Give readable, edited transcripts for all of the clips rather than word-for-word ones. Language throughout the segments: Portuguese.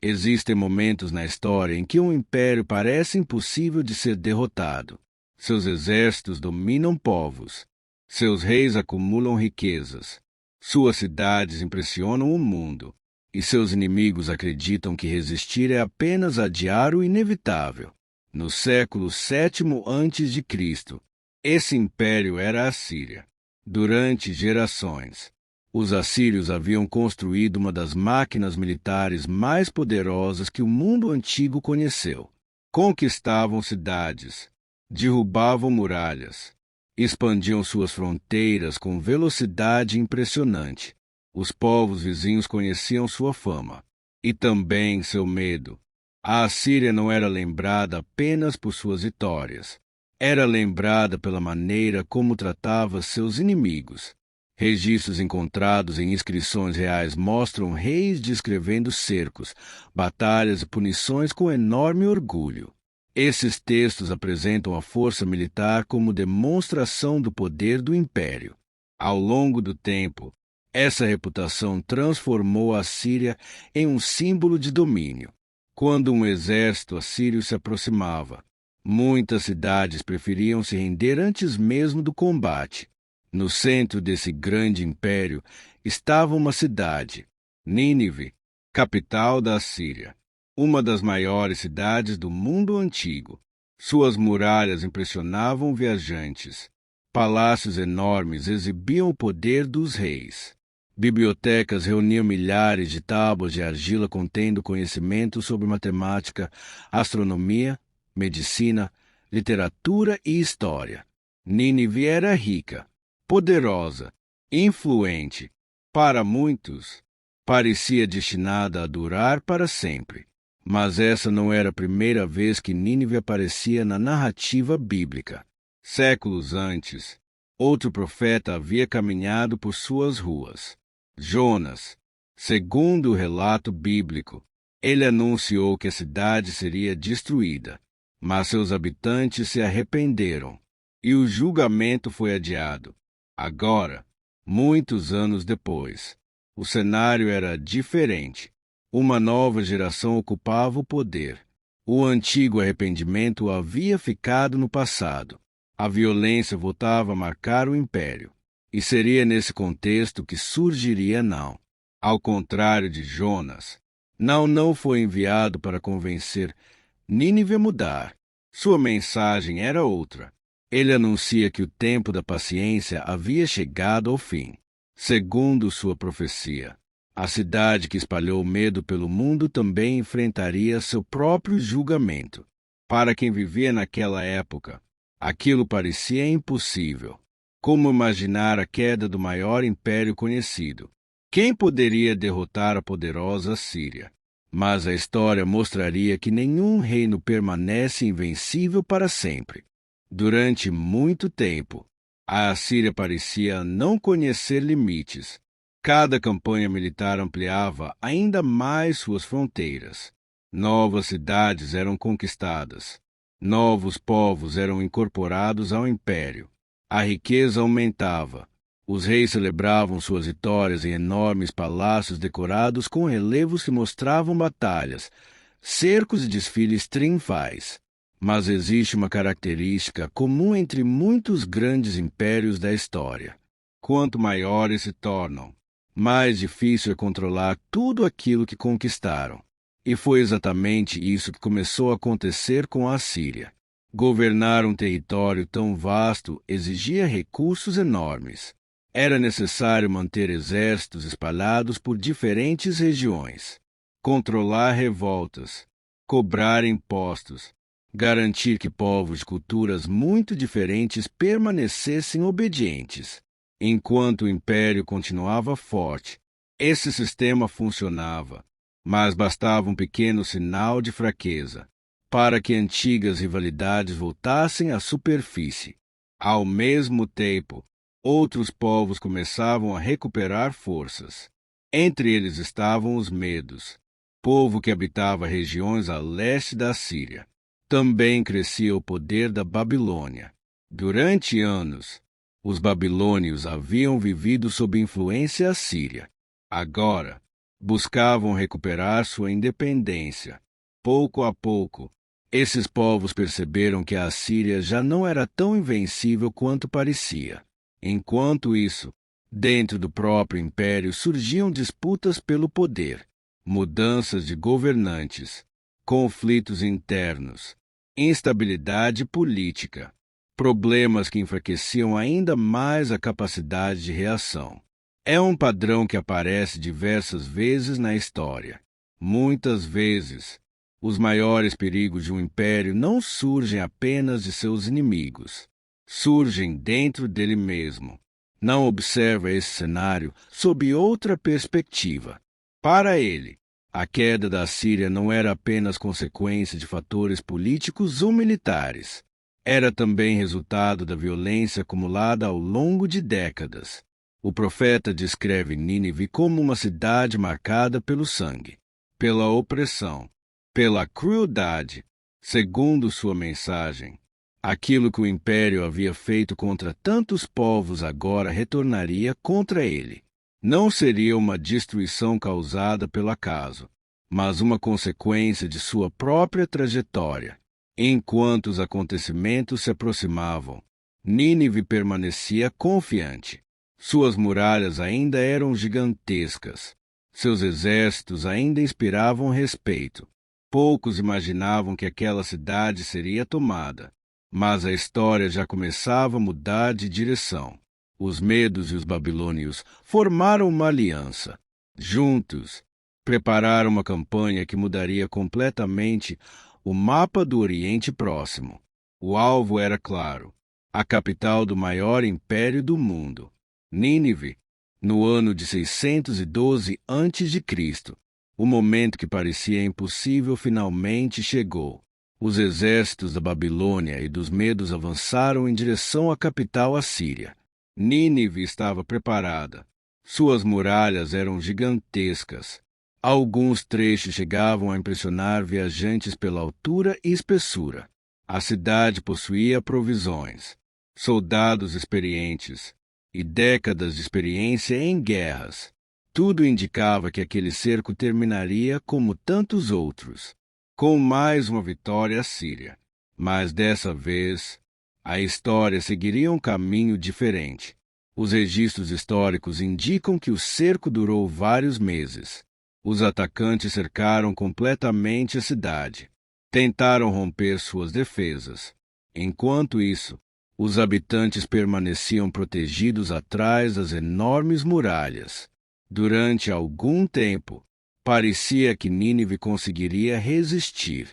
Existem momentos na história em que um império parece impossível de ser derrotado. Seus exércitos dominam povos. Seus reis acumulam riquezas. Suas cidades impressionam o mundo. E seus inimigos acreditam que resistir é apenas adiar o inevitável. No século VII a.C., esse império era a Assíria. Durante gerações, os assírios haviam construído uma das máquinas militares mais poderosas que o mundo antigo conheceu. Conquistavam cidades, derrubavam muralhas, expandiam suas fronteiras com velocidade impressionante. Os povos vizinhos conheciam sua fama e também seu medo. A Assíria não era lembrada apenas por suas vitórias. Era lembrada pela maneira como tratava seus inimigos. Registros encontrados em inscrições reais mostram reis descrevendo cercos, batalhas e punições com enorme orgulho. Esses textos apresentam a força militar como demonstração do poder do império. Ao longo do tempo, essa reputação transformou a Síria em um símbolo de domínio. Quando um exército assírio se aproximava, muitas cidades preferiam se render antes mesmo do combate. No centro desse grande império estava uma cidade, Nínive, capital da Assíria, uma das maiores cidades do mundo antigo. Suas muralhas impressionavam viajantes. Palácios enormes exibiam o poder dos reis. Bibliotecas reuniam milhares de tábuas de argila contendo conhecimentos sobre matemática, astronomia, medicina, literatura e história. Nínive era rica, poderosa, influente. Para muitos, parecia destinada a durar para sempre. Mas essa não era a primeira vez que Nínive aparecia na narrativa bíblica. Séculos antes, outro profeta havia caminhado por suas ruas. Jonas. Segundo o relato bíblico, ele anunciou que a cidade seria destruída, mas seus habitantes se arrependeram, e o julgamento foi adiado. Agora, muitos anos depois, o cenário era diferente. Uma nova geração ocupava o poder. O antigo arrependimento havia ficado no passado. A violência voltava a marcar o império. E seria nesse contexto que surgiria Naum. Ao contrário de Jonas, Naum não foi enviado para convencer Nínive a mudar. Sua mensagem era outra. Ele anuncia que o tempo da paciência havia chegado ao fim. Segundo sua profecia, a cidade que espalhou medo pelo mundo também enfrentaria seu próprio julgamento. Para quem vivia naquela época, aquilo parecia impossível. Como imaginar a queda do maior império conhecido? Quem poderia derrotar a poderosa Síria? Mas a história mostraria que nenhum reino permanece invencível para sempre. Durante muito tempo, a Assíria parecia não conhecer limites. Cada campanha militar ampliava ainda mais suas fronteiras. Novas cidades eram conquistadas. Novos povos eram incorporados ao império. A riqueza aumentava. Os reis celebravam suas vitórias em enormes palácios decorados com relevos que mostravam batalhas, cercos e desfiles triunfais. Mas existe uma característica comum entre muitos grandes impérios da história. Quanto maiores se tornam, mais difícil é controlar tudo aquilo que conquistaram. E foi exatamente isso que começou a acontecer com a Assíria. Governar um território tão vasto exigia recursos enormes. Era necessário manter exércitos espalhados por diferentes regiões, controlar revoltas, cobrar impostos, garantir que povos de culturas muito diferentes permanecessem obedientes. Enquanto o império continuava forte, esse sistema funcionava, mas bastava um pequeno sinal de fraqueza para que antigas rivalidades voltassem à superfície. Ao mesmo tempo, outros povos começavam a recuperar forças. Entre eles estavam os medos, povo que habitava regiões a leste da Síria. Também crescia o poder da Babilônia. Durante anos, os babilônios haviam vivido sob influência assíria. Agora, buscavam recuperar sua independência. Pouco a pouco, esses povos perceberam que a Assíria já não era tão invencível quanto parecia. Enquanto isso, dentro do próprio império surgiam disputas pelo poder, mudanças de governantes, conflitos internos, instabilidade política, problemas que enfraqueciam ainda mais a capacidade de reação. É um padrão que aparece diversas vezes na história. Muitas vezes, os maiores perigos de um império não surgem apenas de seus inimigos. Surgem dentro dele mesmo. Não observa esse cenário sob outra perspectiva. Para ele, a queda da Assíria não era apenas consequência de fatores políticos ou militares. Era também resultado da violência acumulada ao longo de décadas. O profeta descreve Nínive como uma cidade marcada pelo sangue, pela opressão, pela crueldade. Segundo sua mensagem, aquilo que o império havia feito contra tantos povos agora retornaria contra ele. Não seria uma destruição causada pelo acaso, mas uma consequência de sua própria trajetória. Enquanto os acontecimentos se aproximavam, Nínive permanecia confiante. Suas muralhas ainda eram gigantescas. Seus exércitos ainda inspiravam respeito. Poucos imaginavam que aquela cidade seria tomada, mas a história já começava a mudar de direção. Os medos e os babilônios formaram uma aliança. Juntos, prepararam uma campanha que mudaria completamente o mapa do Oriente Próximo. O alvo era claro: a capital do maior império do mundo, Nínive, no ano de 612 a.C. O momento que parecia impossível finalmente chegou. Os exércitos da Babilônia e dos Medos avançaram em direção à capital assíria. Nínive estava preparada. Suas muralhas eram gigantescas. Alguns trechos chegavam a impressionar viajantes pela altura e espessura. A cidade possuía provisões, soldados experientes e décadas de experiência em guerras. Tudo indicava que aquele cerco terminaria como tantos outros, com mais uma vitória assíria. Mas dessa vez, a história seguiria um caminho diferente. Os registros históricos indicam que o cerco durou vários meses. Os atacantes cercaram completamente a cidade. Tentaram romper suas defesas. Enquanto isso, os habitantes permaneciam protegidos atrás das enormes muralhas. Durante algum tempo, parecia que Nínive conseguiria resistir.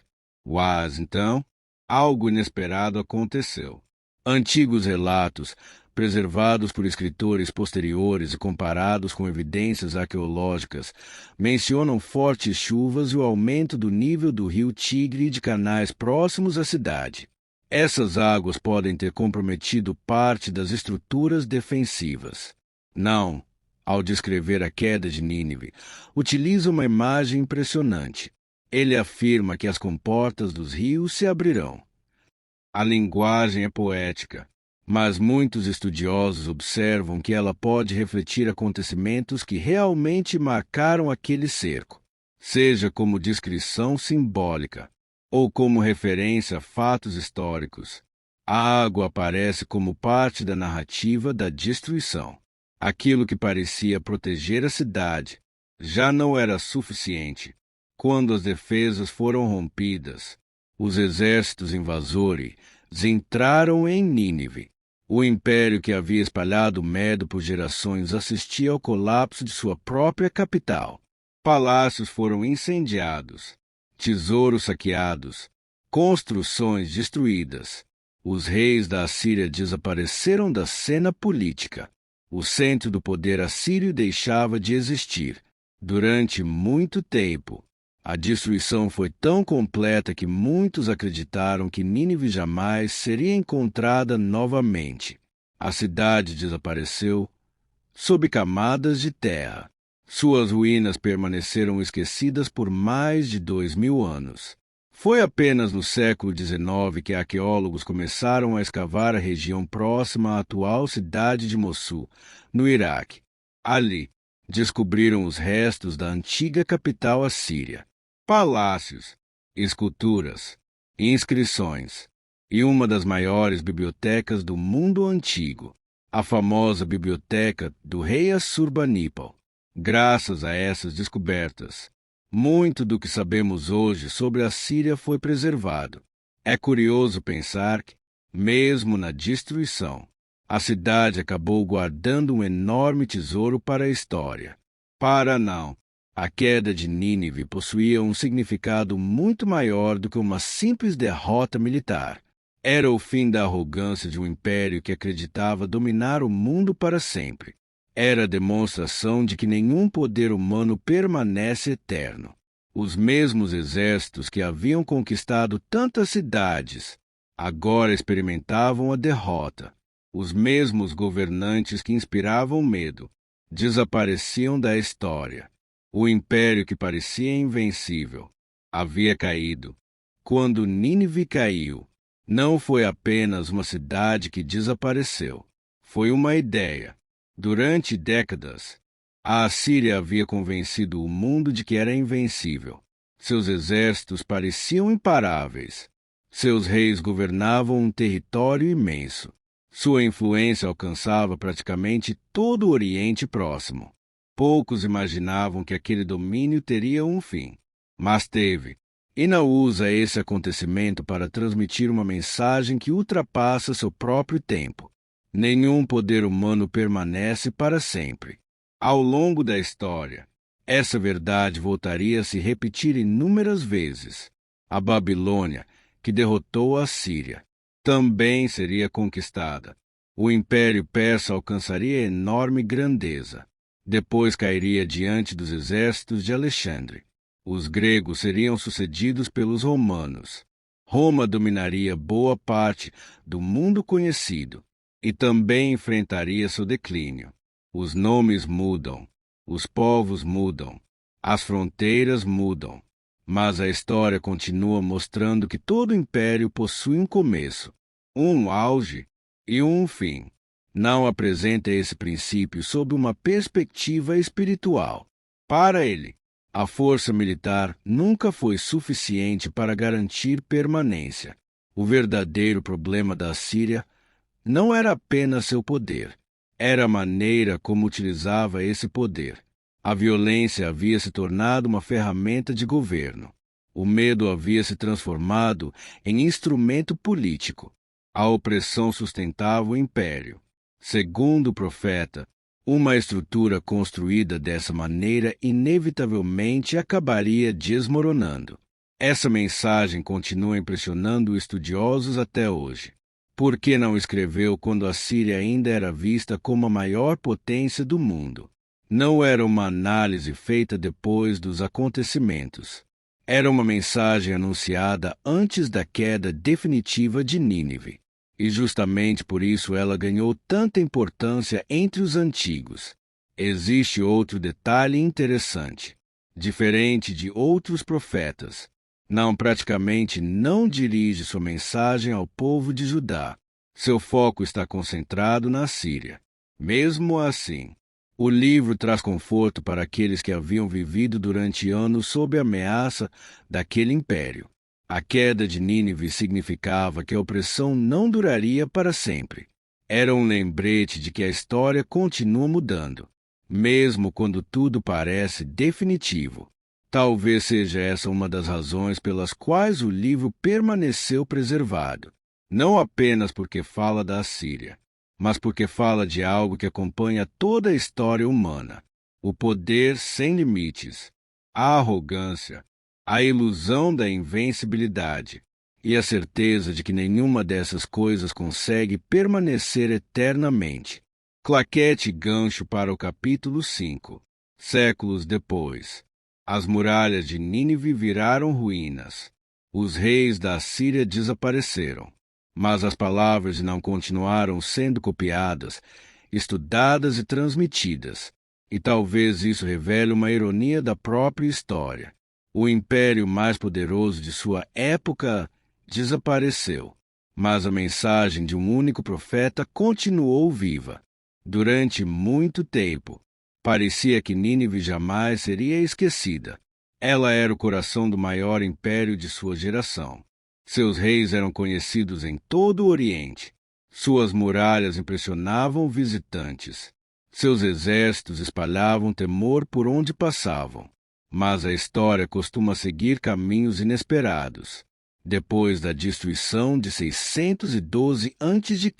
Mas, então, algo inesperado aconteceu. Antigos relatos, preservados por escritores posteriores e comparados com evidências arqueológicas, mencionam fortes chuvas e o aumento do nível do rio Tigre e de canais próximos à cidade. Essas águas podem ter comprometido parte das estruturas defensivas. Não, ao descrever a queda de Nínive, utiliza uma imagem impressionante. Ele afirma que as comportas dos rios se abrirão. A linguagem é poética, mas muitos estudiosos observam que ela pode refletir acontecimentos que realmente marcaram aquele cerco, seja como descrição simbólica ou como referência a fatos históricos. A água aparece como parte da narrativa da destruição. Aquilo que parecia proteger a cidade já não era suficiente. Quando as defesas foram rompidas, os exércitos invasores entraram em Nínive. O império que havia espalhado medo por gerações assistia ao colapso de sua própria capital. Palácios foram incendiados, tesouros saqueados, construções destruídas. Os reis da Assíria desapareceram da cena política. O centro do poder assírio deixava de existir. Durante muito tempo, a destruição foi tão completa que muitos acreditaram que Nínive jamais seria encontrada novamente. A cidade desapareceu sob camadas de terra. Suas ruínas permaneceram esquecidas por mais de 2000 anos. Foi apenas no século XIX que arqueólogos começaram a escavar a região próxima à atual cidade de Mossul, no Iraque. Ali, descobriram os restos da antiga capital assíria, palácios, esculturas, inscrições e uma das maiores bibliotecas do mundo antigo, a famosa biblioteca do rei Assurbanipal. Graças a essas descobertas, muito do que sabemos hoje sobre a Síria foi preservado. É curioso pensar que, mesmo na destruição, a cidade acabou guardando um enorme tesouro para a história. Para não, a queda de Nínive possuía um significado muito maior do que uma simples derrota militar. Era o fim da arrogância de um império que acreditava dominar o mundo para sempre. Era a demonstração de que nenhum poder humano permanece eterno. Os mesmos exércitos que haviam conquistado tantas cidades agora experimentavam a derrota. Os mesmos governantes que inspiravam medo desapareciam da história. O império que parecia invencível havia caído. Quando Nínive caiu, não foi apenas uma cidade que desapareceu. Foi uma ideia. Durante décadas, a Assíria havia convencido o mundo de que era invencível. Seus exércitos pareciam imparáveis. Seus reis governavam um território imenso. Sua influência alcançava praticamente todo o Oriente Próximo. Poucos imaginavam que aquele domínio teria um fim, mas teve. Ina usa esse acontecimento para transmitir uma mensagem que ultrapassa seu próprio tempo. Nenhum poder humano permanece para sempre. Ao longo da história, essa verdade voltaria a se repetir inúmeras vezes. A Babilônia, que derrotou a Síria, também seria conquistada. O Império Persa alcançaria enorme grandeza. Depois cairia diante dos exércitos de Alexandre. Os gregos seriam sucedidos pelos romanos. Roma dominaria boa parte do mundo conhecido e também enfrentaria seu declínio. Os nomes mudam, os povos mudam, as fronteiras mudam, mas a história continua mostrando que todo império possui um começo, um auge e um fim. Não apresenta esse princípio sob uma perspectiva espiritual. Para ele, a força militar nunca foi suficiente para garantir permanência. O verdadeiro problema da Síria não era apenas seu poder, era a maneira como utilizava esse poder. A violência havia se tornado uma ferramenta de governo. O medo havia se transformado em instrumento político. A opressão sustentava o império. Segundo o profeta, uma estrutura construída dessa maneira inevitavelmente acabaria desmoronando. Essa mensagem continua impressionando estudiosos até hoje. Por que não escreveu quando a Síria ainda era vista como a maior potência do mundo? Não era uma análise feita depois dos acontecimentos. Era uma mensagem anunciada antes da queda definitiva de Nínive. E justamente por isso ela ganhou tanta importância entre os antigos. Existe outro detalhe interessante. Diferente de outros profetas, praticamente não dirige sua mensagem ao povo de Judá. Seu foco está concentrado na Síria. Mesmo assim, o livro traz conforto para aqueles que haviam vivido durante anos sob a ameaça daquele império. A queda de Nínive significava que a opressão não duraria para sempre. Era um lembrete de que a história continua mudando, mesmo quando tudo parece definitivo. Talvez seja essa uma das razões pelas quais o livro permaneceu preservado. Não apenas porque fala da Assíria, mas porque fala de algo que acompanha toda a história humana. O poder sem limites, a arrogância, a ilusão da invencibilidade e a certeza de que nenhuma dessas coisas consegue permanecer eternamente. Claquete gancho para o capítulo 5. Séculos depois, as muralhas de Nínive viraram ruínas. Os reis da Assíria desapareceram, mas as palavras não continuaram sendo copiadas, estudadas e transmitidas. E talvez isso revele uma ironia da própria história. O império mais poderoso de sua época desapareceu, mas a mensagem de um único profeta continuou viva. Durante muito tempo, Parecia que Nínive jamais seria esquecida. Ela era o coração do maior império de sua geração. Seus reis eram conhecidos em todo o Oriente. Suas muralhas impressionavam visitantes. Seus exércitos espalhavam temor por onde passavam. Mas a história costuma seguir caminhos inesperados. Depois da destruição de 612 a.C.,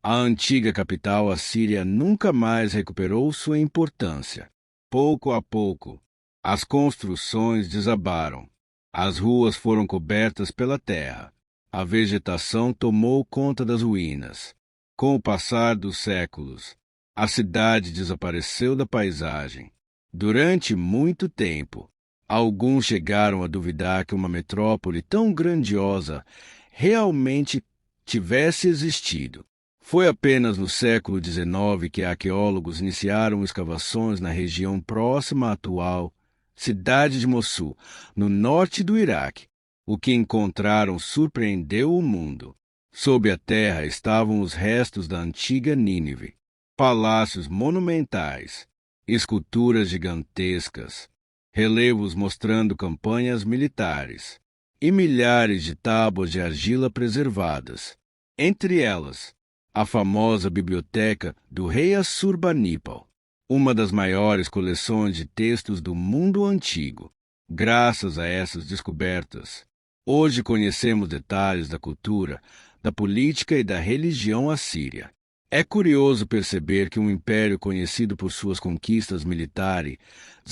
a antiga capital assíria nunca mais recuperou sua importância. Pouco a pouco, as construções desabaram. As ruas foram cobertas pela terra. A vegetação tomou conta das ruínas. Com o passar dos séculos, a cidade desapareceu da paisagem. Durante muito tempo, alguns chegaram a duvidar que uma metrópole tão grandiosa realmente tivesse existido. Foi apenas no século XIX que arqueólogos iniciaram escavações na região próxima à atual cidade de Mossul, no norte do Iraque. O que encontraram surpreendeu o mundo. Sob a terra estavam os restos da antiga Nínive, palácios monumentais, esculturas gigantescas, relevos mostrando campanhas militares e milhares de tábuas de argila preservadas. Entre elas, a famosa biblioteca do rei Assurbanipal, uma das maiores coleções de textos do mundo antigo. Graças a essas descobertas, hoje conhecemos detalhes da cultura, da política e da religião assíria. É curioso perceber que um império conhecido por suas conquistas militares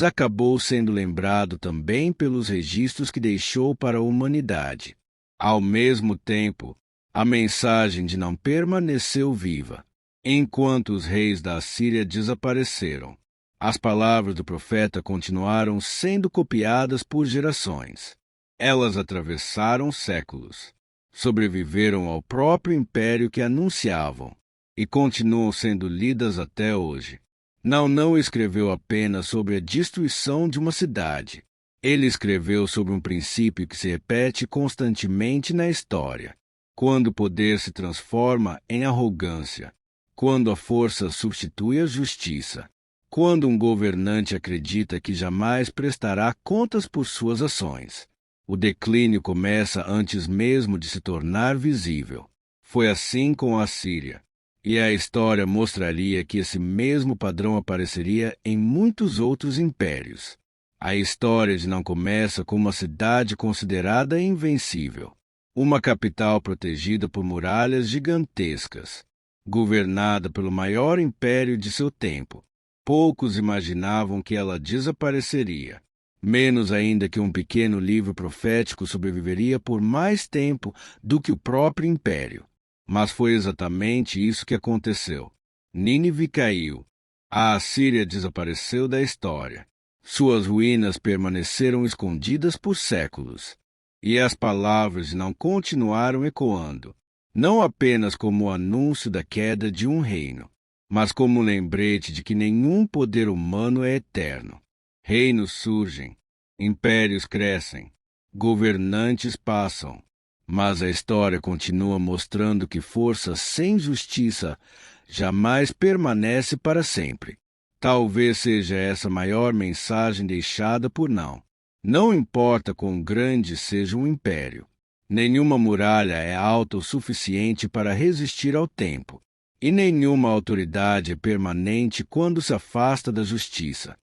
acabou sendo lembrado também pelos registros que deixou para a humanidade. Ao mesmo tempo, a mensagem de não permaneceu viva. Enquanto os reis da Assíria desapareceram, as palavras do profeta continuaram sendo copiadas por gerações. Elas atravessaram séculos, sobreviveram ao próprio império que anunciavam e continuam sendo lidas até hoje. Não escreveu apenas sobre a destruição de uma cidade. Ele escreveu sobre um princípio que se repete constantemente na história. Quando o poder se transforma em arrogância, quando a força substitui a justiça, quando um governante acredita que jamais prestará contas por suas ações, o declínio começa antes mesmo de se tornar visível. Foi assim com a Síria, e a história mostraria que esse mesmo padrão apareceria em muitos outros impérios. A história não começa com uma cidade considerada invencível, uma capital protegida por muralhas gigantescas, governada pelo maior império de seu tempo. Poucos imaginavam que ela desapareceria, menos ainda que um pequeno livro profético sobreviveria por mais tempo do que o próprio império. Mas foi exatamente isso que aconteceu. Nínive caiu. A Assíria desapareceu da história. Suas ruínas permaneceram escondidas por séculos. E as palavras não continuaram ecoando, não apenas como o anúncio da queda de um reino, mas como um lembrete de que nenhum poder humano é eterno. Reinos surgem, impérios crescem, governantes passam, mas a história continua mostrando que força sem justiça jamais permanece para sempre. Talvez seja essa a maior mensagem deixada por Não. Não importa quão grande seja um império, nenhuma muralha é alta o suficiente para resistir ao tempo, e nenhuma autoridade é permanente quando se afasta da justiça.